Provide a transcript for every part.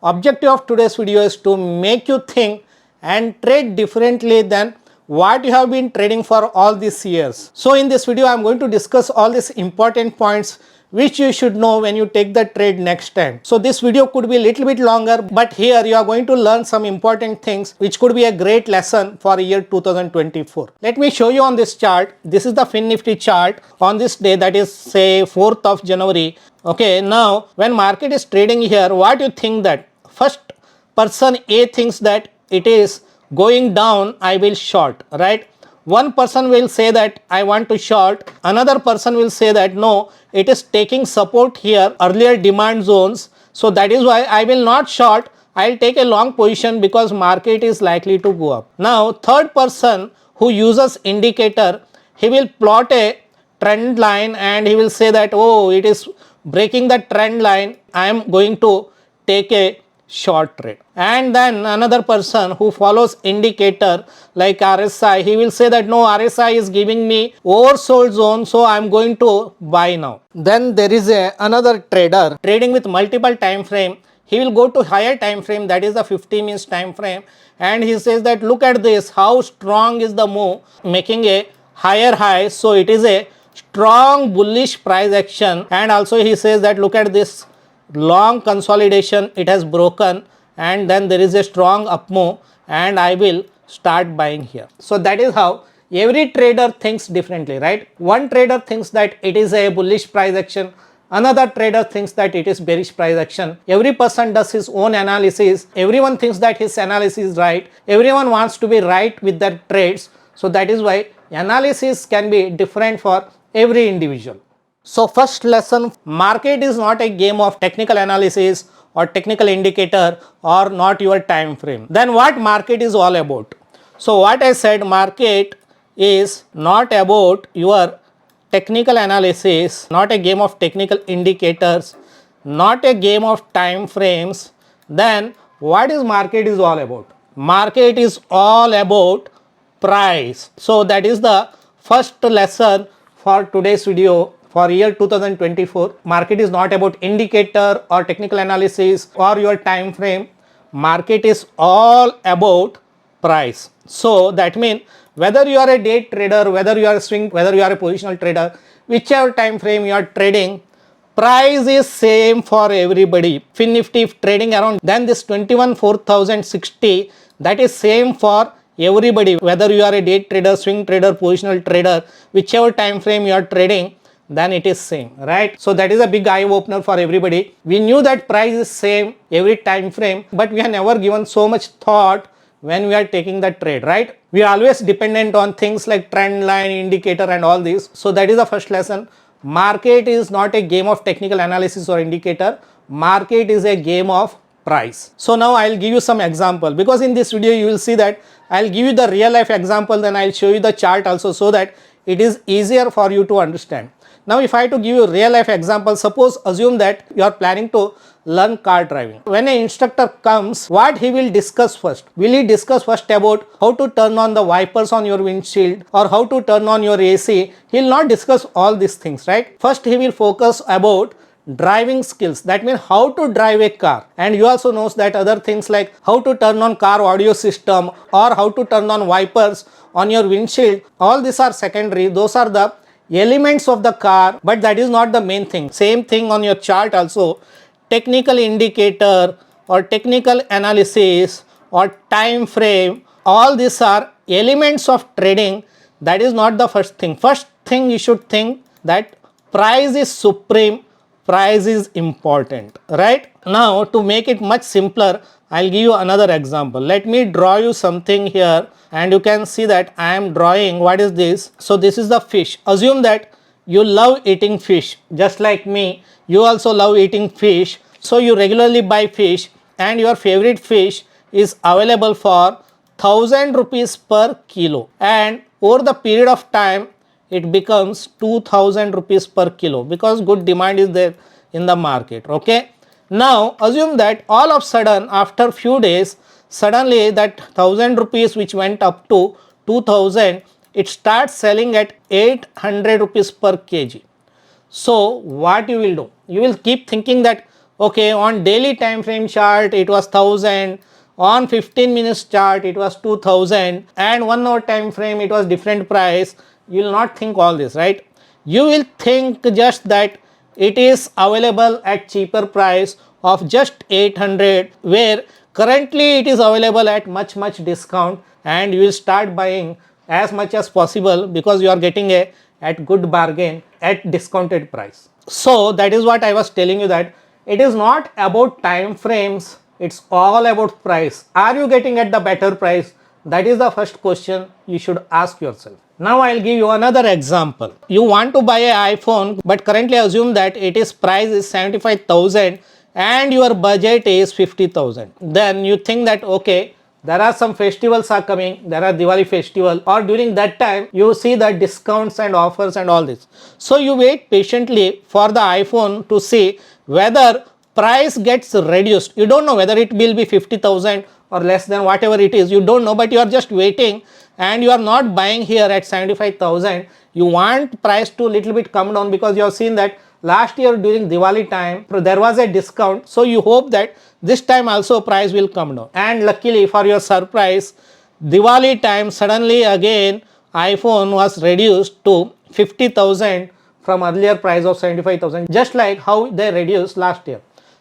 Objective of today's video is to make you think and trade differently than what you have been trading for all these years. So in this video I am going to discuss all these important points which you should know when you take the trade next time. So this video could be a little bit longer, but here you are going to learn some important things which could be a great lesson for year 2024. Let me show you on this chart. This is the Fin Nifty chart on this day, that is say 4th of January. Okay, now when market is trading here, what you think that first person A thinks that it is going down, I will short, right? One person will say that I want to short, another person will say that no, it is taking support here, earlier demand zones, so that is why I will not short, I will take a long position because market is likely to go up. Now third person who uses indicator, he will plot a trend line and he will say that oh, it is breaking the trend line, I am going to take a short trade. And then another person who follows indicator like RSI, he will say that no, RSI is giving me oversold zone, so I am going to buy now. Then there is another trader trading with multiple time frame. He will go to higher time frame, that is the 50 minutes time frame, and he says that look at this, how strong is the move, making a higher high, so it is a strong bullish price action. And also he says that look at this long consolidation, it has broken and then there is a strong up move and I will start buying here. So that is how every trader thinks differently, right? One trader thinks that it is a bullish price action, another trader thinks that it is bearish price action. Every person does his own analysis, everyone thinks that his analysis is right, everyone wants to be right with their trades. So that is why analysis can be different for every individual. So first lesson, market is not a game of technical analysis or technical indicator or not your time frame. Then what market is all about? So what I said, market is not about your technical analysis, not a game of technical indicators, not a game of time frames. Then what is market is all about? Market is all about price. So that is the first lesson for today's video. For year 2024, market is not about indicator or technical analysis or your time frame. Market is all about price. So that means whether you are a day trader, whether you are a swing, whether you are a positional trader, whichever time frame you are trading, price is same for everybody. Fin Nifty trading around, then this 21,460, that is same for everybody, whether you are a day trader, swing trader, positional trader, whichever time frame you are trading, then it is same, right? So that is a big eye opener for everybody. We knew that price is same every time frame, but we have never given so much thought when we are taking the trade, right? We are always dependent on things like trend line, indicator and all this. So that is the first lesson. Market is not a game of technical analysis or indicator. Market is a game of price. So now I will give you some example, because in this video you will see that I will give you the real life example, then I will show you the chart also, so that it is easier for you to understand. Now if I have to give you a real life example, suppose assume that you are planning to learn car driving. When an instructor comes, what he will discuss first? Will he discuss first about how to turn on the wipers on your windshield or how to turn on your AC? He will not discuss all these things, right? First he will focus about driving skills, that means how to drive a car. And you also knows that other things like how to turn on car audio system or how to turn on wipers on your windshield, all these are secondary, those are the elements of the car, but that is not the main thing. Same thing on your chart also, technical indicator or technical analysis or time frame, all these are elements of trading. That is not the first thing. First thing you should think that price is supreme, price is important, right? Now to make it much simpler, I will give you another example. Let me draw you something here and you can see that I am drawing, what is this? So this is the fish. Assume that you love eating fish just like me, you also love eating fish. So you regularly buy fish and your favorite fish is available for 1000 rupees per kilo, and over the period of time it becomes 2000 rupees per kilo because good demand is there in the market. Okay, now assume that all of a sudden after few days, suddenly that 1000 rupees which went up to 2000, it starts selling at 800 rupees per kg. So what you will do? You will keep thinking that Okay, on daily time frame chart it was 1000, on 15 minutes chart it was 2000, and 1 hour time frame it was different price. You will not think all this, right? You will think just that it is available at cheaper price of just 800, where currently it is available at much discount, and you will start buying as much as possible because you are getting a at good bargain at discounted price. So that is what I was telling you, that it is not about time frames, it's all about price. Are you getting at the better price? That is the first question you should ask yourself. Now I'll give you another example. You want to buy an iPhone, but currently assume that it is price is 75,000 and your budget is 50,000. Then you think that okay, there are some festivals are coming, there are Diwali festival, or during that time you see the discounts and offers and all this. So you wait patiently for the iPhone to see whether price gets reduced. You don't know whether it will be 50,000 or less than whatever it is, you don't know, but you are just waiting and you are not buying here at 75,000. You want price to little bit come down because you have seen that last year during Diwali time there was a discount, so you hope that this time also price will come down. And luckily for your surprise, Diwali time suddenly again iPhone was reduced to 50,000 from earlier price of 75,000, just like how they reduced last year.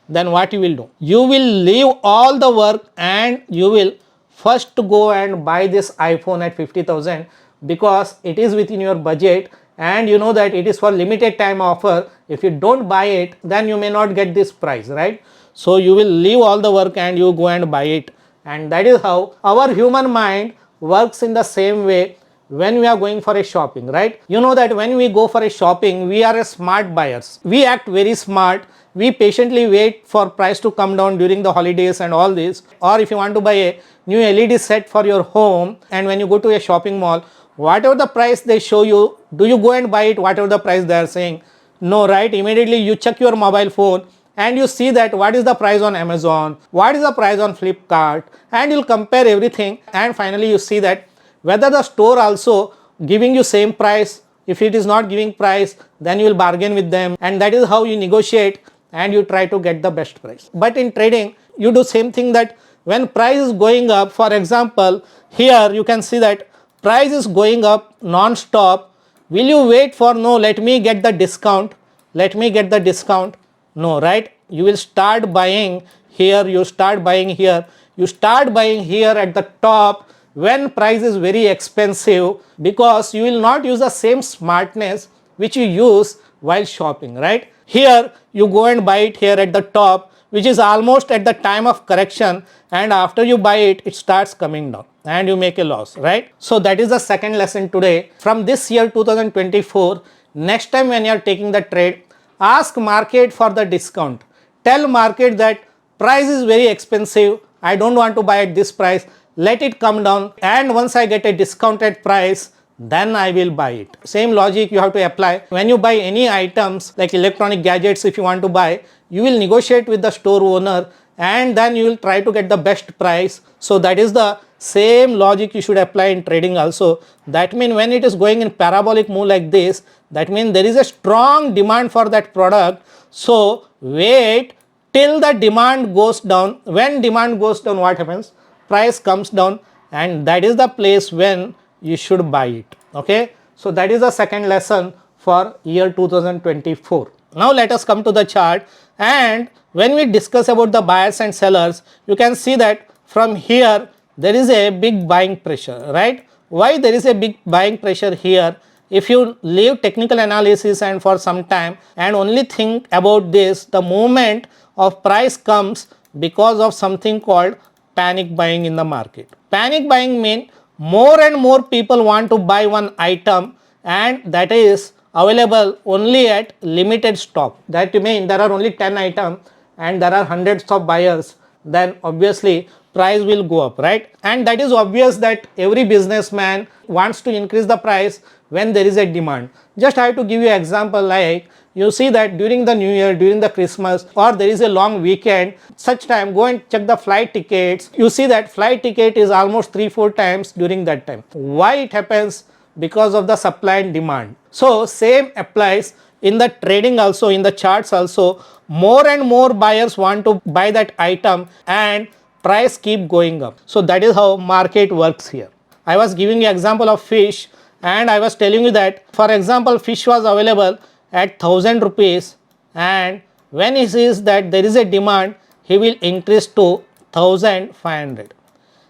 Then what you will do? You will leave all the work and you will first go and buy this iPhone at 50,000 because it is within your budget and you know that it is for limited time offer. If you don't buy it, then you may not get this price, right? So you will leave all the work and you go and buy it. And that is how our human mind works in the same way when we are going for a shopping, right? You know that when we go for a shopping, we are a smart buyers. We act very smart. We patiently wait for price to come down during the holidays and all this. Or if you want to buy a new LED set for your home, and when you go to a shopping mall, whatever the price they show you, do you go and buy it whatever the price they are saying? No, right? Immediately you check your mobile phone and you see that what is the price on Amazon, what is the price on Flipkart, and you'll compare everything, and finally you see that whether the store also giving you same price. If it is not giving price, then you will bargain with them, and that is how you negotiate and you try to get the best price. But in trading you do same thing, that when price is going up, for example here you can see that price is going up non-stop. Will you wait for no, let me get the discount, let me get the discount? No, right? You will start buying here, you start buying here, you start buying here at the top when price is very expensive, because you will not use the same smartness which you use while shopping, right? Here you go and buy it here at the top, which is almost at the time of correction, and after you buy it, it starts coming down and you make a loss, right? So that is the second lesson today. From this year 2024, next time when you are taking the trade, ask market for the discount. Tell market that price is very expensive, I don't want to buy at this price, let it come down, and once I get a discounted price, then I will buy it. Same logic you have to apply when you buy any items like electronic gadgets. If you want to buy, you will negotiate with the store owner and then you will try to get the best price. So that is the same logic you should apply in trading also. That means when it is going in parabolic move like this, that means there is a strong demand for that product. So wait till the demand goes down. When demand goes down, what happens? Price comes down, and that is the place when you should buy it. Okay, so that is the second lesson for year 2024. Now let us come to the chart, and when we discuss about the buyers and sellers, you can see that from here there is a big buying pressure, right? Why there is a big buying pressure here? If you leave technical analysis and for some time and only think about this, the movement of price comes because of something called panic buying in the market. Panic buying means more and more people want to buy one item, and that is available only at limited stock. That means there are only 10 items and there are hundreds of buyers, then obviously price will go up, right? And that is obvious that every businessman wants to increase the price when there is a demand. Just I have to give you an example, like you see that during the New Year, during the Christmas, or there is a long weekend, such time go and check the flight tickets. You see that flight ticket is almost 3-4 times during that time. Why it happens? Because of the supply and demand. So same applies in the trading also, in the charts also, more and more buyers want to buy that item and price keep going up. So that is how market works here. I was giving you example of fish, and I was telling you that, for example, fish was available at 1000 rupees, and when he sees that there is a demand, he will increase to 1500.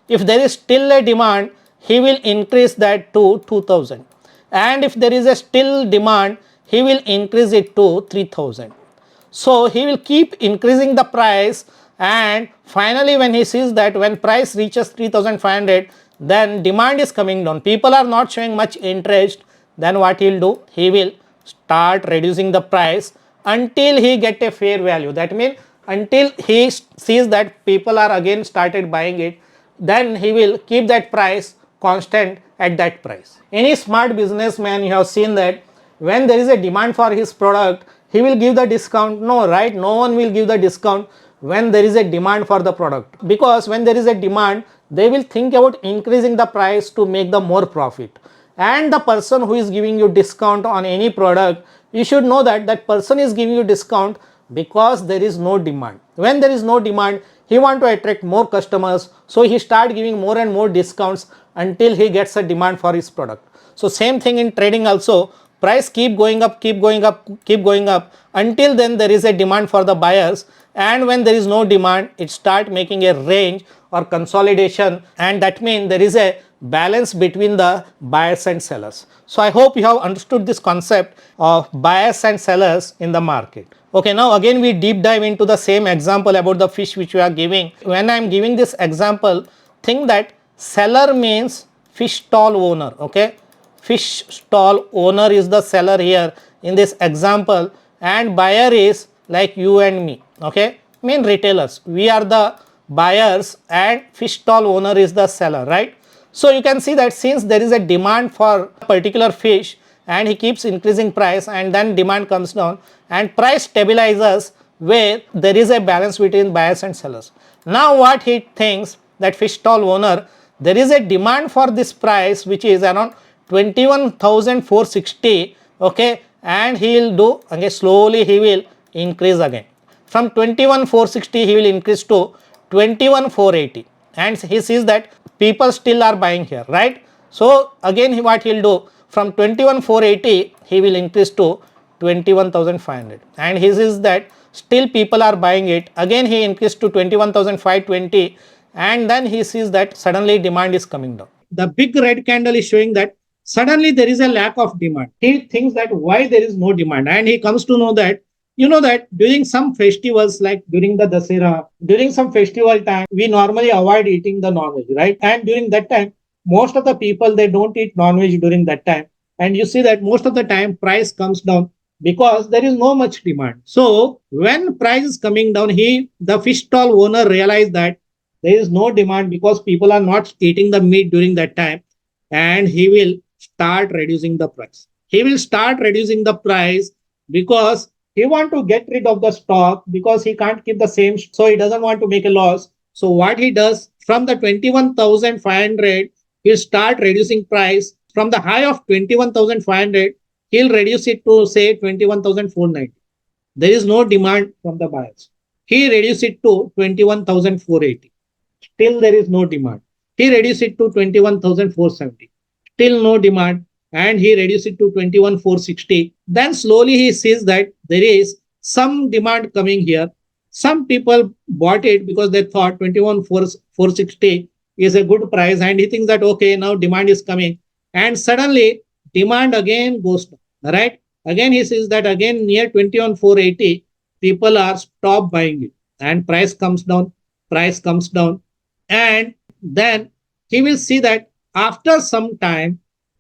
If there is still a demand, he will increase that to 2000, and if there is a still demand, he will increase it to 3000. So he will keep increasing the price, and finally when he sees that when price reaches 3500, then demand is coming down, people are not showing much interest, then what he will do? He will start reducing the price until he get a fair value. That means until he sees that people are again started buying it, then he will keep that price constant at that price. Any smart businessman, you have seen that when there is a demand for his product, he will give the discount? No, right? No one will give the discount when there is a demand for the product, because when there is a demand, they will think about increasing the price to make the more profit. And the person who is giving you discount on any product, you should know that that person is giving you discount because there is no demand. When there is no demand, he want to attract more customers, so he start giving more and more discounts until he gets a demand for his product. So same thing in trading also, price keep going up, keep going up, keep going up, until then there is a demand for the buyers, and when there is no demand, it start making a range or consolidation, and that means there is a balance between the buyers and sellers. So I hope you have understood this concept of buyers and sellers in the market. Okay, now again we deep dive into the same example about the fish which we are giving. When I am giving this example, think that seller means fish stall owner. Okay, fish stall owner is the seller here in this example, and buyer is like you and me. Okay, mean retailers, we are the buyers and fish stall owner is the seller, right? So you can see that since there is a demand for a particular fish and he keeps increasing price, and then demand comes down and price stabilizes where there is a balance between buyers and sellers. Now what he thinks, that fish stall owner, there is a demand for this price which is around 21,460, okay, and he will do again, slowly he will increase again. From 21,460 he will increase to 21,480, and he sees that people still are buying here, right? So again what he will do, from 21,480 he will increase to 21,500, and he sees that still people are buying it, again he increased to 21,520, and then he sees that suddenly demand is coming down. The big red candle is showing that suddenly there is a lack of demand. He thinks that why there is no demand, and he comes to know that, you know, that during some festivals like during the Dasera, during some festival time, we normally avoid eating the non-veg, right? And during that time, most of the people, they don't eat non-veg during that time, and you see that most of the time price comes down because there is no much demand. So when price is coming down, the fish stall owner realized that there is no demand because people are not eating the meat during that time, and he will start reducing the price. He will start reducing the price because he want to get rid of the stock, because he can't keep the same, so he doesn't want to make a loss. So what he does, from the 21,500, he'll start reducing price. From the high of 21,500, he'll reduce it to say 21,490. There is no demand from the buyers. He reduce it to 21,480. Still there is no demand. He reduce it to 21,470. Still no demand, and he reduce it to 21,460. Then slowly he sees that there is some demand coming here. Some people bought it because they thought 21,460 is a good price, and he thinks that okay, now demand is coming, and suddenly demand again goes down, right? Again he sees that again near 21,480 people are stop buying it, and price comes down, and then he will see that after some time,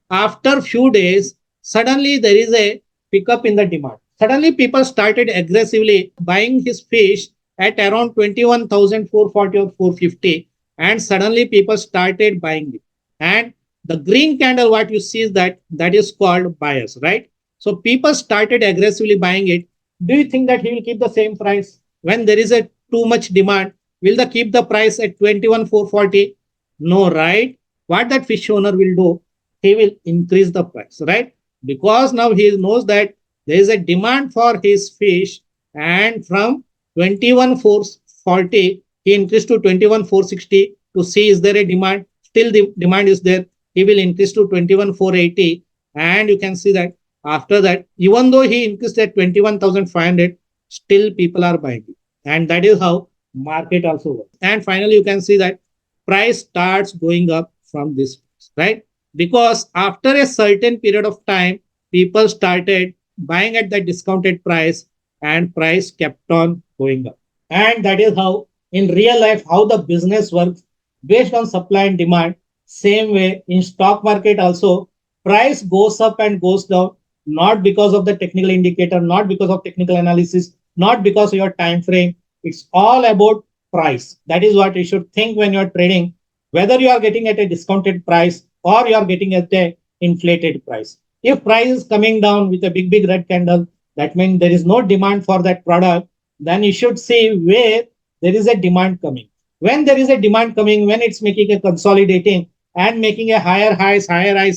after few days, suddenly there is a pickup in the demand. Suddenly people started aggressively buying his fish at around 21,440 or 450, and suddenly people started buying it. And the green candle, what you see is that is called buyers, right? So people started aggressively buying it. Do you think that he will keep the same price when there is a too much demand? Will they keep the price at 21,440? No, right? What that fish owner will do, he will increase the price, right? Because now he knows that there is a demand for his fish, and from 21,440 he increased to 21,460 to see is there a demand. Still the demand is there. He will increase to 21,480, and you can see that after that, even though he increased at 21,500, still people are buying it. And that is how market also works. And finally, you can see that price starts going up from this, right? Because after a certain period of time, people started buying at the discounted price, and price kept on going up. And that is how in real life how the business works based on supply and demand. Same way in stock market also, price goes up and goes down, not because of the technical indicator, not because of technical analysis, not because of your time frame. It's all about price. That is what you should think when you're trading, whether you are getting at a discounted price or you are getting at a inflated price. If price is coming down with a big red candle, that means there is no demand for that product. Then you should see where there is a demand coming. When there is a demand coming, when it's making a consolidating and making a higher highs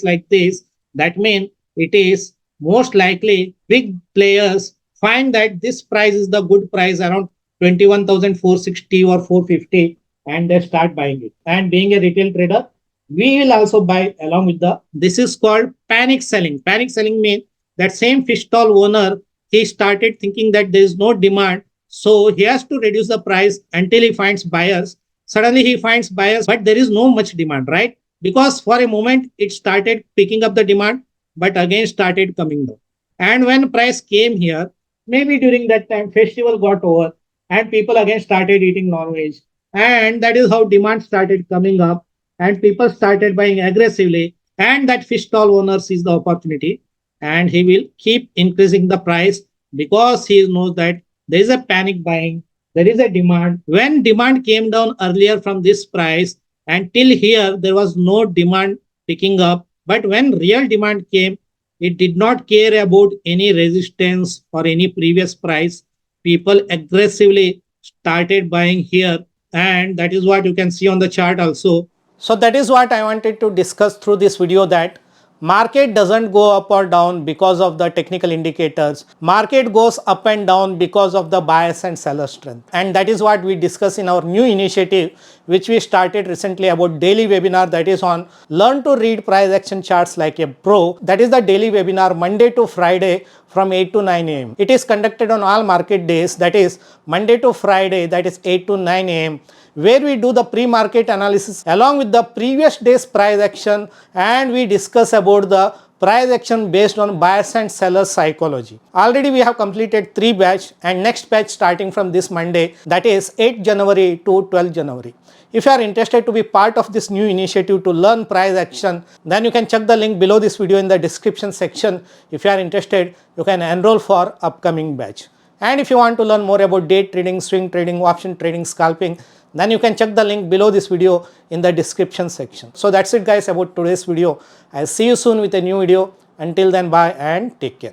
like this, that means it is most likely big players find that this price is the good price around 21,460 or 450, and they start buying it. And being a retail trader, we will also buy along with the, this is called panic selling. Panic selling means that same fish stall owner, he started thinking that there is no demand, so he has to reduce the price until he finds buyers. Suddenly he finds buyers, but there is no much demand, right? Because for a moment it started picking up the demand, but again started coming down. And when price came here, maybe during that time festival got over and people again started eating non-veg, and that is how demand started coming up, and people started buying aggressively, and that fish stall owner sees the opportunity, and he will keep increasing the price because he knows that there is a panic buying, there is a demand. When demand came down earlier from this price, and till here there was no demand picking up, but when real demand came, it did not care about any resistance or any previous price. People aggressively started buying here, and that is what you can see on the chart also. So that is what I wanted to discuss through this video, that market doesn't go up or down because of the technical indicators. Market goes up and down because of the buyers and seller strength. And that is what we discuss in our new initiative, which we started recently, about daily webinar, that is on learn to read price action charts like a pro. That is the daily webinar Monday to Friday from 8 to 9 am. It is conducted on all market days, that is Monday to Friday, that is 8 to 9 am, where we do the pre-market analysis along with the previous day's price action, and we discuss about the price action based on buyers and sellers psychology. Already we have completed 3 batch, and next batch starting from this Monday, that is 8 January to 12 January. If you are interested to be part of this new initiative to learn price action, then you can check the link below this video in the description section. If you are interested, you can enroll for upcoming batch. And if you want to learn more about day trading, swing trading, option trading, scalping, then you can check the link below this video in the description section. So that's it guys about today's video. I'll see you soon with a new video. Until then, bye and take care.